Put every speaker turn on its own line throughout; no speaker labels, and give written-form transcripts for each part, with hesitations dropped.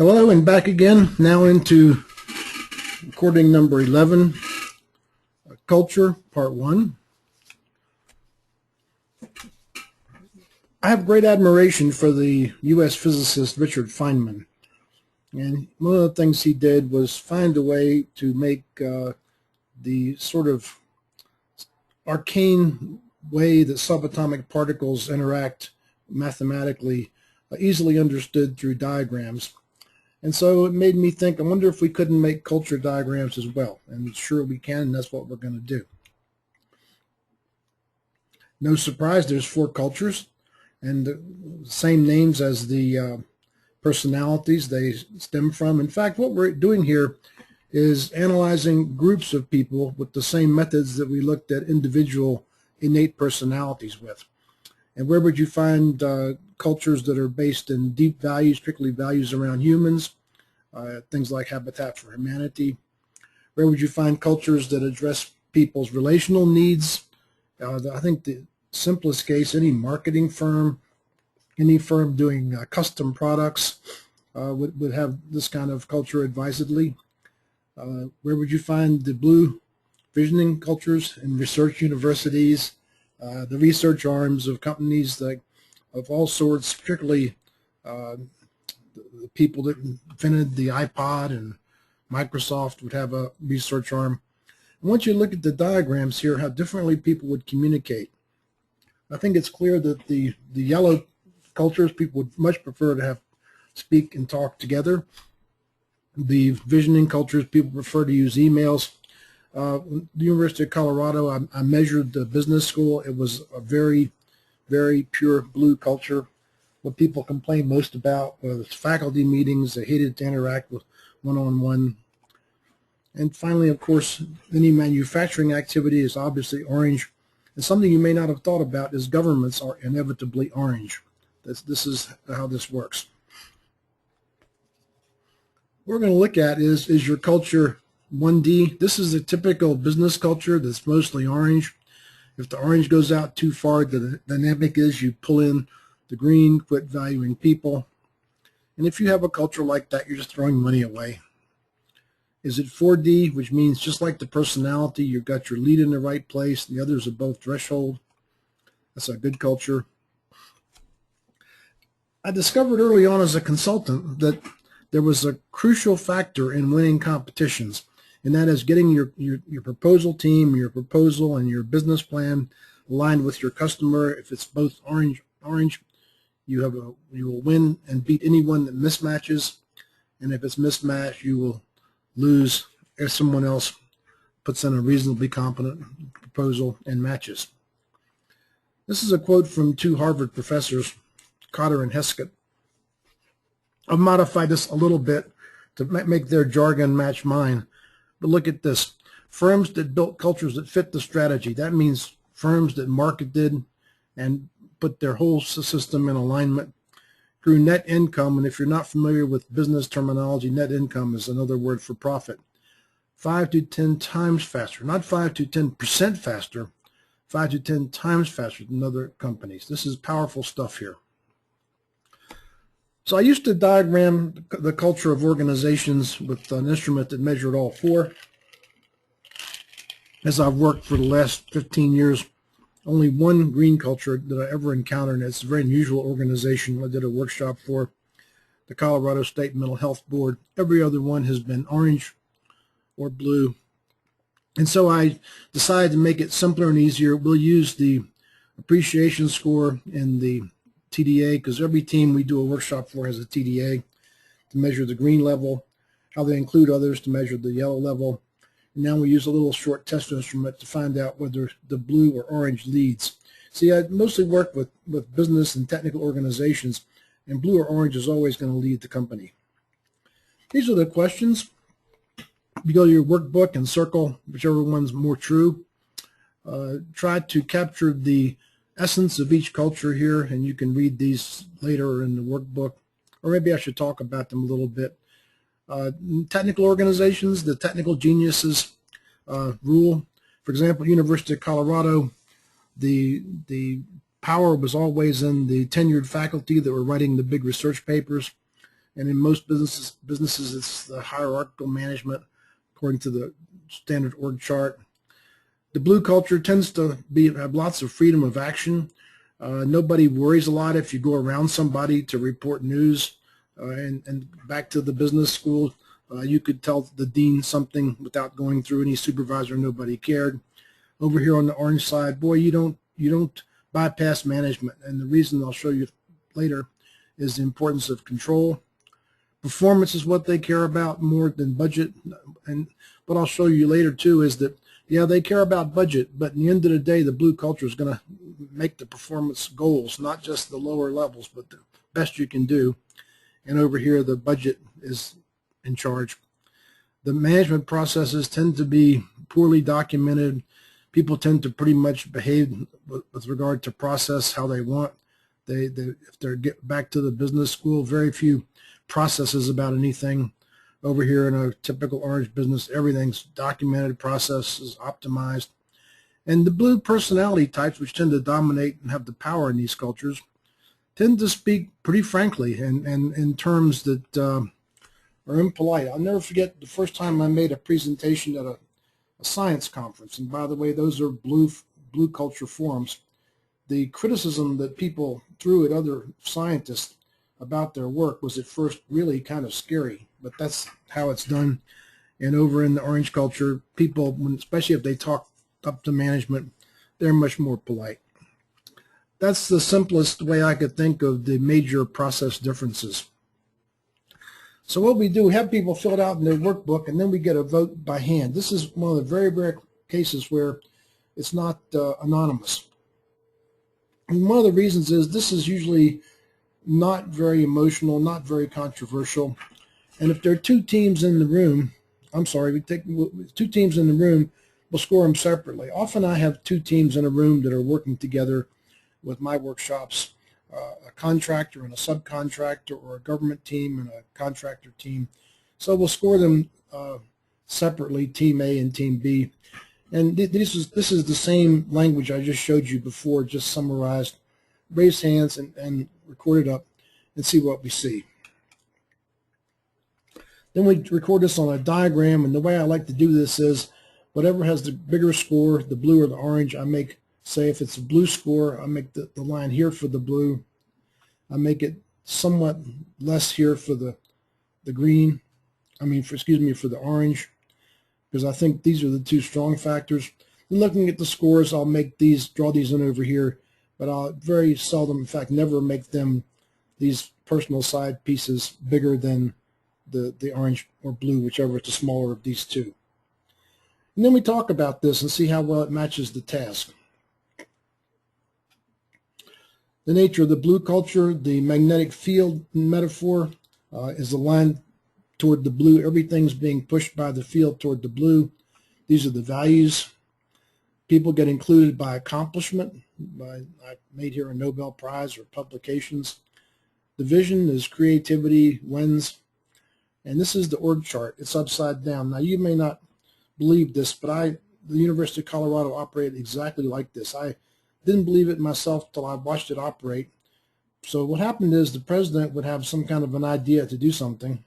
Hello and back again, now into recording number 11, Culture, Part 1. I have great admiration for the U.S. physicist Richard Feynman. And one of the things he did was find a way to make the sort of arcane way that subatomic particles interact mathematically easily understood through diagrams. And so it made me think, I wonder if we couldn't make culture diagrams as well. And sure we can, and that's what we're going to do. No surprise, there's 4 cultures, and the same names as the personalities they stem from. In fact, what we're doing here is analyzing groups of people with the same methods that we looked at individual innate personalities with. And where would you find cultures that are based in deep values, particularly values around humans, things like Habitat for Humanity? Where would you find cultures that address people's relational needs? I think the simplest case, any marketing firm, any firm doing custom products would have this kind of culture advisedly. Where would you find the blue visioning cultures in research universities? The research arms of companies of all sorts, particularly the people that invented the iPod and Microsoft would have a research arm. I want you to look at the diagrams here, how differently people would communicate. I think it's clear that the yellow cultures, people would much prefer to speak and talk together. The visioning cultures, people prefer to use emails. The University of Colorado, I measured the business school. It was a very, very pure blue culture. What people complained most about was faculty meetings. They hated to interact with one-on-one. And finally, of course, any manufacturing activity is obviously orange. And something you may not have thought about is governments are inevitably orange. This is how this works. What we're going to look at is your culture 1D. This is a typical business culture that's mostly orange. If the orange goes out too far, the dynamic is you pull in the green, quit valuing people. And if you have a culture like that, you're just throwing money away. Is it 4D, which means just like the personality, you've got your lead in the right place, the others above threshold. That's a good culture. I discovered early on as a consultant that there was a crucial factor in winning competitions, and that is getting your proposal team, your proposal, and your business plan aligned with your customer. If it's both orange, you will win and beat anyone that mismatches, and if it's mismatched, you will lose if someone else puts in a reasonably competent proposal and matches. This is a quote from 2 Harvard professors, Cotter and Heskett. I've modified this a little bit to make their jargon match mine. But look at this. Firms that built cultures that fit the strategy. That means firms that marketed and put their whole system in alignment, grew net income. And if you're not familiar with business terminology, net income is another word for profit. 5 to 10 times faster. Not 5 to 10% faster. 5 to 10 times faster than other companies. This is powerful stuff here. So I used to diagram the culture of organizations with an instrument that measured all 4. As I've worked for the last 15 years, only one green culture that I ever encountered, and it's a very unusual organization I did a workshop for, the Colorado State Mental Health Board. Every other one has been orange or blue. And so I decided to make it simpler and easier. We'll use the appreciation score in the TDA, because every team we do a workshop for has a TDA to measure the green level, how they include others to measure the yellow level. And now we use a little short test instrument to find out whether the blue or orange leads. See, I mostly work with business and technical organizations, and blue or orange is always going to lead the company. These are the questions. You go to your workbook and circle whichever one's more true. Try to capture the essence of each culture here, and you can read these later in the workbook, or maybe I should talk about them a little bit. Technical organizations, the technical geniuses rule. For example, University of Colorado, the power was always in the tenured faculty that were writing the big research papers. And in most businesses it's the hierarchical management according to the standard org chart. The blue culture tends to have lots of freedom of action. Nobody worries a lot if you go around somebody to report news. And back to the business school, you could tell the dean something without going through any supervisor. Nobody cared. Over here on the orange side, boy, you don't bypass management. And the reason I'll show you later is the importance of control. Performance is what they care about more than budget. And what I'll show you later too is that, yeah, they care about budget, but in the end of the day, the blue culture is going to make the performance goals, not just the lower levels, but the best you can do. And over here, the budget is in charge. The management processes tend to be poorly documented. People tend to pretty much behave with regard to process how they want. If they're get back to the business school, very few processes about anything. Over here in a typical orange business, everything's documented, processes optimized. And the blue personality types, which tend to dominate and have the power in these cultures, tend to speak pretty frankly and in terms that are impolite. I'll never forget the first time I made a presentation at a science conference. And by the way, those are blue culture forums. The criticism that people threw at other scientists about their work was at first really kind of scary, but that's how it's done. And over in the orange culture, people, especially if they talk up to management, they're much more polite. That's the simplest way I could think of the major process differences. So what we do, we have people fill it out in their workbook, and then we get a vote by hand. This is one of the very rare cases where it's not anonymous. And one of the reasons is this is usually not very emotional, not very controversial. And if there are two teams in the room, we take two teams in the room, we'll score them separately. Often I have two teams in a room that are working together with my workshops, a contractor and a subcontractor, or a government team and a contractor team. So we'll score them separately, team A and team B. And this is the same language I just showed you before, just summarized. Raise hands and record it up and see what we see. Then we record this on a diagram, and the way I like to do this is whatever has the bigger score, the blue or the orange, I make, say if it's a blue score, I make the line here for the blue. I make it somewhat less here for the green. For the orange, because I think these are the two strong factors. And looking at the scores, I'll make draw these in over here, but I'll very seldom, in fact, never make these personal side pieces bigger than the orange or blue, whichever is the smaller of these two. And then we talk about this and see how well it matches the task. The nature of the blue culture, the magnetic field metaphor is aligned toward the blue. Everything's being pushed by the field toward the blue. These are the values. People get included by accomplishment. I made here a Nobel Prize or publications. The vision is creativity wins. And this is the org chart. It's upside down. Now, you may not believe this, but the University of Colorado operated exactly like this. I didn't believe it myself until I watched it operate. So what happened is the president would have some kind of an idea to do something,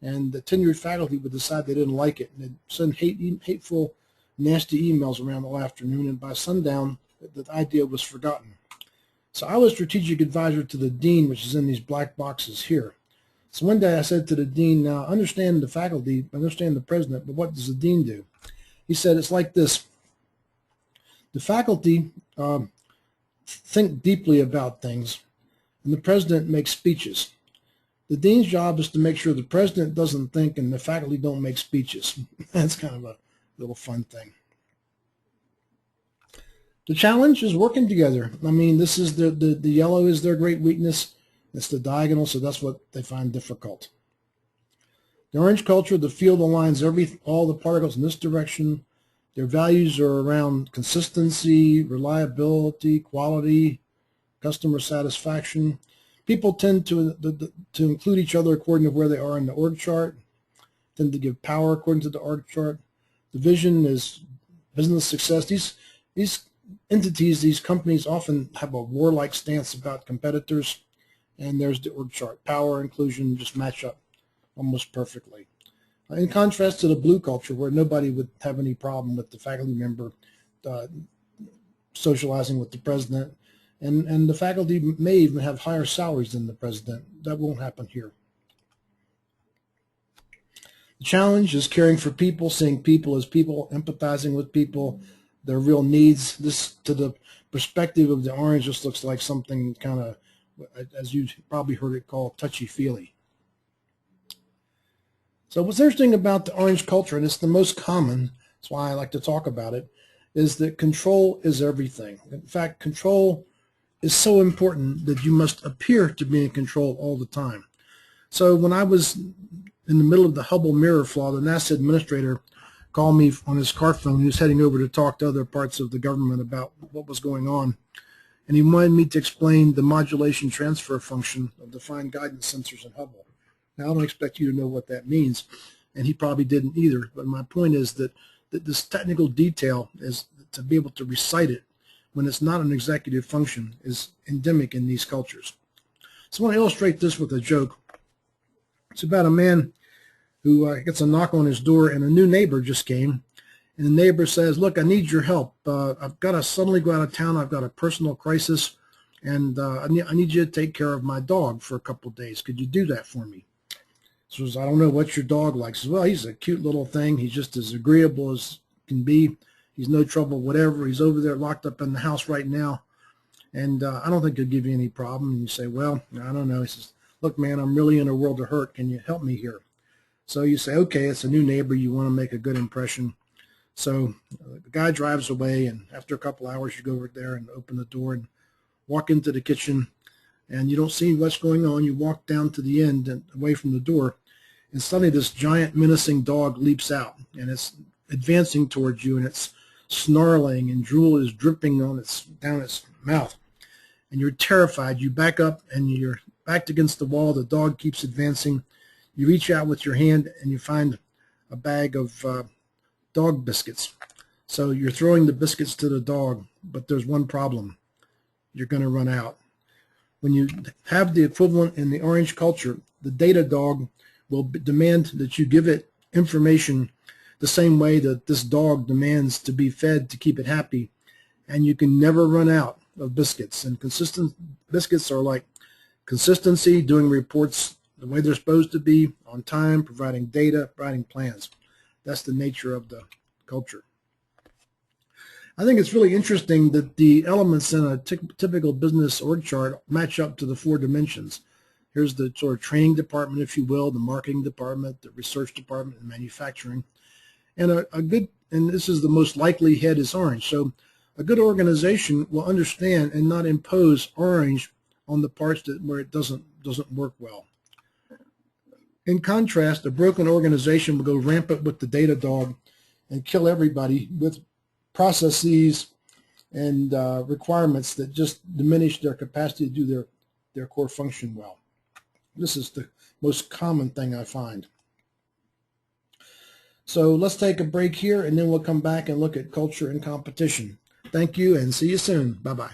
and the tenured faculty would decide they didn't like it, and they'd send hateful, nasty emails around all afternoon, and by sundown, the idea was forgotten. So I was strategic advisor to the dean, which is in these black boxes here. So one day I said to the dean, now understand the faculty, understand the president, but what does the dean do? He said, it's like this. The faculty think deeply about things, and the president makes speeches. The dean's job is to make sure the president doesn't think and the faculty don't make speeches. That's kind of a little fun thing. The challenge is working together. This is the yellow is their great weakness. It's the diagonal, so that's what they find difficult. The orange culture, the field aligns all the particles in this direction. Their values are around consistency, reliability, quality, customer satisfaction. People tend to include each other according to where they are in the org chart, tend to give power according to the org chart. The vision is business success. These entities, these companies often have a warlike stance about competitors. And there's the org chart. Power, inclusion just match up almost perfectly. In contrast to the blue culture, where nobody would have any problem with the faculty member socializing with the president, and the faculty may even have higher salaries than the president. That won't happen here. The challenge is caring for people, seeing people as people, empathizing with people, their real needs. This, to the perspective of the orange, just looks like something kind of, as you probably heard it called, touchy-feely. So what's interesting about the orange culture, and it's the most common, that's why I like to talk about it, is that control is everything. In fact, control is so important that you must appear to be in control all the time. So when I was in the middle of the Hubble mirror flaw, the NASA administrator called me on his car phone. He was heading over to talk to other parts of the government about what was going on. And he wanted me to explain the modulation transfer function of defined guidance sensors in Hubble. Now, I don't expect you to know what that means, and he probably didn't either. But my point is that this technical detail is to be able to recite it when it's not an executive function is endemic in these cultures. So I want to illustrate this with a joke. It's about a man who gets a knock on his door, and a new neighbor just came. And the neighbor says, look, I need your help. I've got to suddenly go out of town. I've got a personal crisis, and I need you to take care of my dog for a couple of days. Could you do that for me? So I don't know what your dog likes. Well, he's a cute little thing. He's just as agreeable as can be. He's no trouble, whatever. He's over there locked up in the house right now, and I don't think he'll give you any problem. And you say, well, I don't know. He says, look, man, I'm really in a world of hurt. Can you help me here? So you say, okay, it's a new neighbor. You want to make a good impression. So the guy drives away, and after a couple hours, you go over there and open the door and walk into the kitchen, and you don't see what's going on. You walk down to the end and away from the door, and suddenly this giant menacing dog leaps out, and it's advancing towards you, and it's snarling, and drool is dripping on down its mouth. And you're terrified. You back up, and you're backed against the wall. The dog keeps advancing. You reach out with your hand, and you find a bag of dog biscuits. So you're throwing the biscuits to the dog, but there's one problem. You're going to run out. When you have the equivalent in the orange culture, the data dog will demand that you give it information the same way that this dog demands to be fed to keep it happy, and you can never run out of biscuits. And consistent biscuits are like consistency, doing reports the way they're supposed to be, on time, providing data, providing plans. That's the nature of the culture. I think it's really interesting that the elements in a typical business org chart match up to the 4 dimensions. Here's the sort of training department, if you will, the marketing department, the research department, and manufacturing. And and this is the most likely head is orange. So a good organization will understand and not impose orange on the parts where it doesn't work well. In contrast, a broken organization will go rampant with the data dog and kill everybody with processes and requirements that just diminish their capacity to do their core function well. This is the most common thing I find. So let's take a break here, and then we'll come back and look at culture and competition. Thank you, and see you soon. Bye-bye.